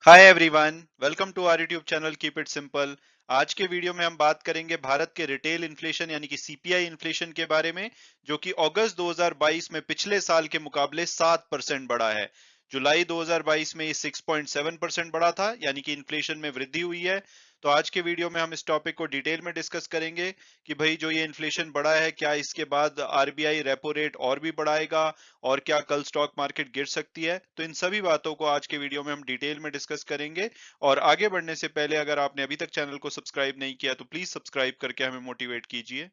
Hi everyone, welcome to our YouTube channel keep it simple. आज के video में हम बात करेंगे भारत के रिटेल इन्फ्लेशन यानी कि सीपीआई इन्फ्लेशन के बारे में, जो कि अगस्त 2022 में पिछले साल के मुकाबले 7% बढ़ा है। जुलाई 2022 में ये 6.7% बढ़ा था, यानी कि इन्फ्लेशन में वृद्धि हुई है। तो आज के वीडियो में हम इस टॉपिक को डिटेल में डिस्कस करेंगे कि भाई जो ये इन्फ्लेशन बढ़ा है, क्या इसके बाद आरबीआई रेपो रेट और भी बढ़ाएगा और क्या कल स्टॉक मार्केट गिर सकती है। तो इन सभी बातों को आज के वीडियो में हम डिटेल में डिस्कस करेंगे। और आगे बढ़ने से पहले अगर आपने अभी तक चैनल को सब्सक्राइब नहीं किया तो प्लीज सब्सक्राइब करके हमें मोटिवेट कीजिए।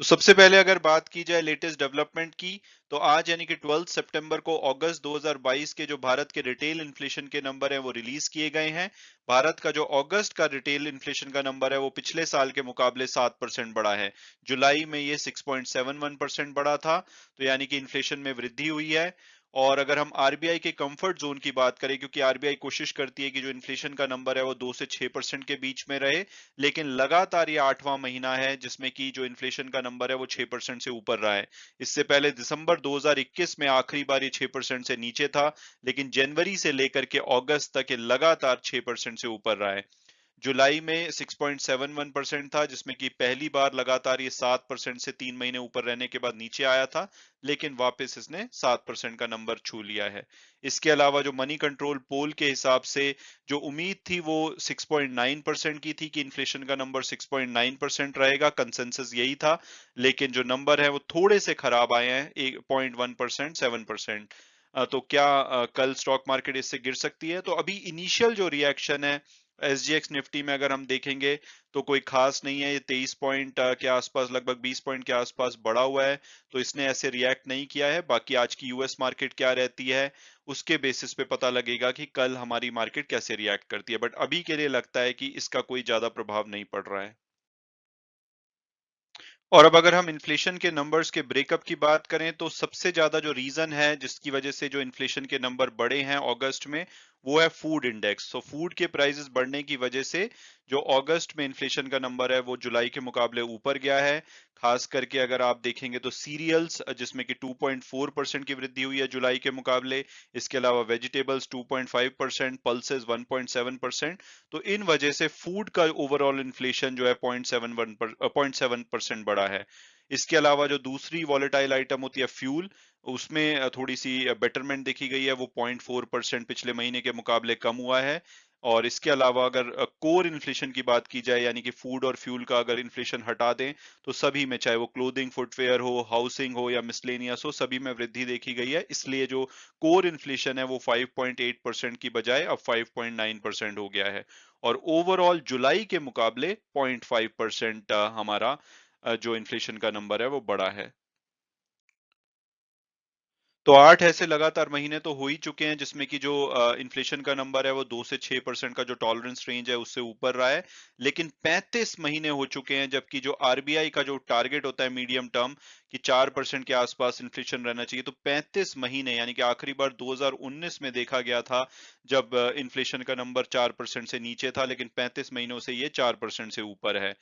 तो सबसे पहले अगर बात की जाए लेटेस्ट डेवलपमेंट की, तो आज यानी कि 12 सितंबर को अगस्त 2022 के जो भारत के रिटेल इन्फ्लेशन के नंबर हैं वो रिलीज किए गए हैं। भारत का जो अगस्त का रिटेल इन्फ्लेशन का नंबर है वो पिछले साल के मुकाबले 7% बढ़ा है। जुलाई में ये 6.71% बढ़ा था, तो यानी कि इन्फ्लेशन में वृद्धि हुई है। और अगर हम आरबीआई के कंफर्ट जोन की बात करें, क्योंकि आरबीआई कोशिश करती है कि जो इन्फ्लेशन का नंबर है वो 2 से 6% के बीच में रहे, लेकिन लगातार ये 8वां महीना है जिसमें कि जो इन्फ्लेशन का नंबर है वो 6% से ऊपर रहा है। इससे पहले दिसंबर 2021 में आखिरी बार ये 6% से नीचे था, लेकिन जनवरी से लेकर के अगस्त तक ये लगातार 6% से ऊपर रहा है। जुलाई में 6.71% था, जिसमें कि पहली बार लगातार ये 7% से 3 महीने ऊपर रहने के बाद नीचे आया था, लेकिन वापस इसने 7% का नंबर छू लिया है। इसके अलावा जो मनी कंट्रोल पोल के हिसाब से जो उम्मीद थी वो 6.9% की थी कि इन्फ्लेशन का नंबर 6.9% रहेगा, कंसेंसस यही था। लेकिन जो नंबर है वो थोड़े से खराब आए हैं, 1.1%, 7%। तो क्या कल स्टॉक मार्केट इससे गिर सकती है? तो अभी इनिशियल जो रिएक्शन है एसजीएक्स निफ्टी में अगर हम देखेंगे तो कोई खास नहीं है। ये 23 पॉइंट के आसपास, लगभग 20 पॉइंट के आसपास बढ़ा हुआ है, तो इसने ऐसे रिएक्ट नहीं किया है। बाकी आज की यूएस मार्केट क्या रहती है उसके बेसिस पे पता लगेगा कि कल हमारी मार्केट कैसे रिएक्ट करती है, बट अभी के लिए लगता है कि इसका कोई ज्यादा प्रभाव नहीं पड़ रहा है। और अब अगर हम इन्फ्लेशन के नंबर्स के ब्रेकअप की बात करें, तो सबसे ज्यादा जो रीजन है जिसकी वजह से जो इन्फ्लेशन के नंबर बढ़े हैं अगस्त में, वो है फूड इंडेक्स। तो फूड के प्राइसेस बढ़ने की वजह से जो अगस्त में इन्फ्लेशन का नंबर है वो जुलाई के मुकाबले ऊपर गया है। खास करके अगर आप देखेंगे तो सीरियल्स, जिसमें कि 2.4% की वृद्धि हुई है जुलाई के मुकाबले। इसके अलावा वेजिटेबल्स 2.5%, पल्सेस 1.7%। तो इन वजह से फूड का ओवरऑल इन्फ्लेशन जो है 0.7% बढ़ा है। इसके अलावा जो दूसरी वॉलेटाइल आइटम होती है फ्यूल, उसमें थोड़ी सी बेटरमेंट देखी गई है, वो 0.4% पिछले महीने के मुकाबले कम हुआ है। और इसके अलावा अगर कोर इन्फ्लेशन की बात की जाए, यानी कि फूड और फ्यूल का अगर इन्फ्लेशन हटा दें, तो सभी में, चाहे वो क्लोथिंग, फुटवेयर हो, हाउसिंग हो या मिसलेनियस हो, सभी में वृद्धि देखी गई है। इसलिए जो कोर इन्फ्लेशन है वो 5.8% की बजाय अब 5.9% हो गया है। और ओवरऑल जुलाई के मुकाबले 0.5% हमारा जो इन्फ्लेशन का नंबर है वो बढ़ा है। तो 8 ऐसे लगातार महीने तो हो ही चुके हैं जिसमें कि जो इन्फ्लेशन का नंबर है वो 2 से 6% का जो टॉलरेंस रेंज है उससे ऊपर रहा है। लेकिन 35 महीने हो चुके हैं, जबकि जो आरबीआई का जो टारगेट होता है मीडियम टर्म कि 4% के आसपास इन्फ्लेशन रहना चाहिए, तो 35 महीने, यानी कि आखिरी बार 2019 में देखा गया था जब इन्फ्लेशन का नंबर 4% से नीचे था, लेकिन 35 महीनों से ये 4% से ऊपर है।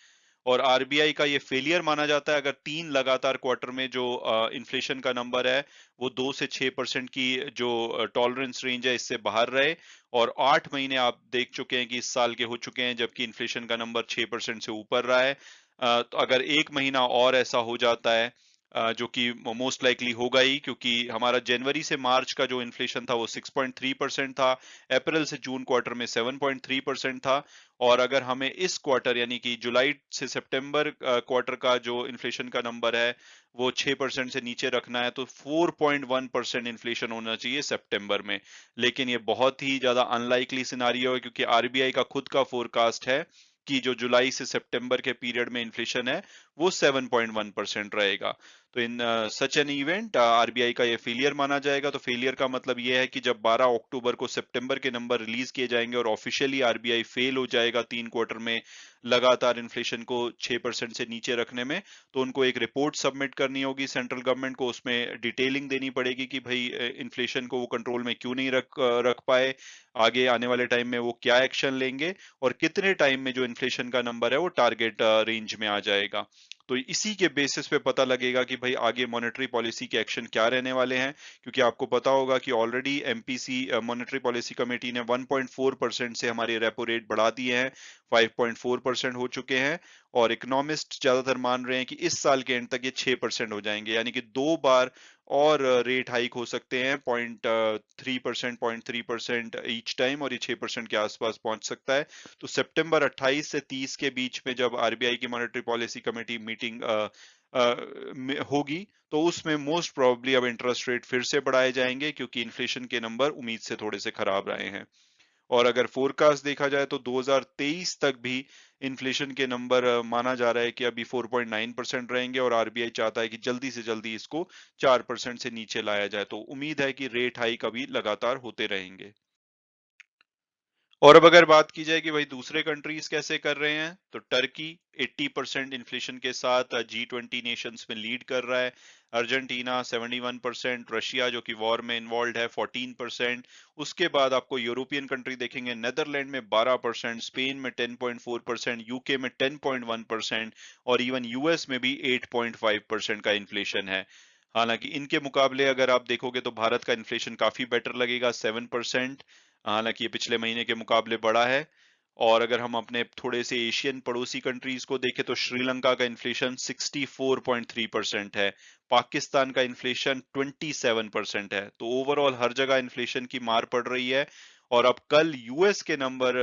और आरबीआई का ये फेलियर माना जाता है अगर 3 लगातार क्वार्टर में जो इन्फ्लेशन का नंबर है वो 2 से 6% की जो टॉलरेंस रेंज है इससे बाहर रहे। और 8 महीने आप देख चुके हैं कि इस साल के हो चुके हैं जबकि इन्फ्लेशन का नंबर 6% से ऊपर रहा है। तो अगर एक महीना और ऐसा हो जाता है, जो कि मोस्ट लाइकली होगा ही, क्योंकि हमारा जनवरी से मार्च का जो इन्फ्लेशन था वो 6.3% था, अप्रैल से जून क्वार्टर में 7.3% था। और अगर हमें इस क्वार्टर यानी कि जुलाई से सितंबर क्वार्टर का जो इन्फ्लेशन का नंबर है वो 6% से नीचे रखना है, तो 4.1% इन्फ्लेशन होना चाहिए सितंबर में। लेकिन ये बहुत ही ज्यादा अनलाइकली सिनारियो है, क्योंकि आरबीआई का खुद का फोरकास्ट है कि जो जुलाई से सितंबर के पीरियड में इन्फ्लेशन है वो 7.1% रहेगा। तो इन सच एन इवेंट आरबीआई का ये फेलियर माना जाएगा। तो फेलियर का मतलब ये है कि जब 12 अक्टूबर को सितंबर के नंबर रिलीज किए जाएंगे और ऑफिशियली आरबीआई फेल हो जाएगा 3 क्वार्टर में लगातार इन्फ्लेशन को 6% से नीचे रखने में, तो उनको एक रिपोर्ट सबमिट करनी होगी सेंट्रल गवर्नमेंट को। उसमें डिटेलिंग देनी पड़ेगी कि भाई इन्फ्लेशन को वो कंट्रोल में क्यों नहीं रख पाए, आगे आने वाले टाइम में वो क्या एक्शन लेंगे और कितने टाइम में जो इन्फ्लेशन का नंबर है वो टारगेट रेंज में आ जाएगा। तो इसी के बेसिस पे पता लगेगा कि भाई आगे मॉनेटरी पॉलिसी के एक्शन क्या रहने वाले हैं, क्योंकि आपको पता होगा कि already MPC monetary policy committee ने 1.4% से हमारे रेपो रेट बढ़ा दिए हैं, 5.4% हो चुके हैं, और इकोनॉमिस्ट ज्यादातर मान रहे हैं कि इस साल के एंड तक ये 6% हो जाएंगे, यानी कि 2 बार और रेट हाइक हो सकते हैं, 0.3% ईच टाइम, और ये 6% के आसपास पहुंच सकता है। तो सितंबर 28 से 30 के बीच में जब आरबीआई की मॉनेटरी पॉलिसी कमेटी मीटिंग होगी, तो उसमें मोस्ट प्रोबेबली अब इंटरेस्ट रेट फिर से बढ़ाए जाएंगे, क्योंकि इन्फ्लेशन के नंबर उम्मीद से थोड़े से खराब रहे हैं। और अगर फोरकास्ट देखा जाए तो 2023 तक भी इन्फ्लेशन के नंबर माना जा रहा है कि अभी 4.9% रहेंगे, और आरबीआई चाहता है कि जल्दी से जल्दी इसको 4% से नीचे लाया जाए। तो उम्मीद है कि रेट हाइक अभी लगातार होते रहेंगे। और अब अगर बात की जाए कि भाई दूसरे कंट्रीज कैसे कर रहे हैं, तो टर्की 80% इन्फ्लेशन के साथ G20 नेशंस में लीड कर रहा है। अर्जेंटीना 71%, रशिया जो कि वॉर में इन्वॉल्व है 14%। उसके बाद आपको यूरोपियन कंट्री देखेंगे, नेदरलैंड में 12%, स्पेन में 10.4%, यूके में 10.1%, और इवन यूएस में भी 8.5% का इन्फ्लेशन है। हालांकि इनके मुकाबले अगर आप देखोगे तो भारत का इन्फ्लेशन काफी बेटर लगेगा, 7%। हालांकि ये पिछले महीने के मुकाबले बढ़ा है। और अगर हम अपने थोड़े से एशियन पड़ोसी कंट्रीज को देखें तो श्रीलंका का इन्फ्लेशन 64.3% है, पाकिस्तान का इन्फ्लेशन 27% है। तो ओवरऑल हर जगह इन्फ्लेशन की मार पड़ रही है। और अब कल यूएस के नंबर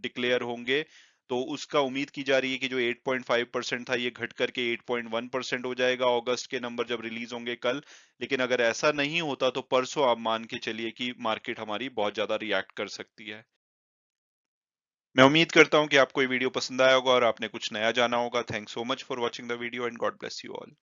डिक्लेयर होंगे, तो उसका उम्मीद की जा रही है कि जो 8.5% था ये घट करके 8.1% हो जाएगा अगस्त के नंबर जब रिलीज होंगे कल। लेकिन अगर ऐसा नहीं होता तो परसों आप मान के चलिए कि मार्केट हमारी बहुत ज्यादा रिएक्ट कर सकती है। मैं उम्मीद करता हूं कि आपको ये वीडियो पसंद आया होगा और आपने कुछ नया जाना होगा। Thanks so much for watching the video and God bless you all.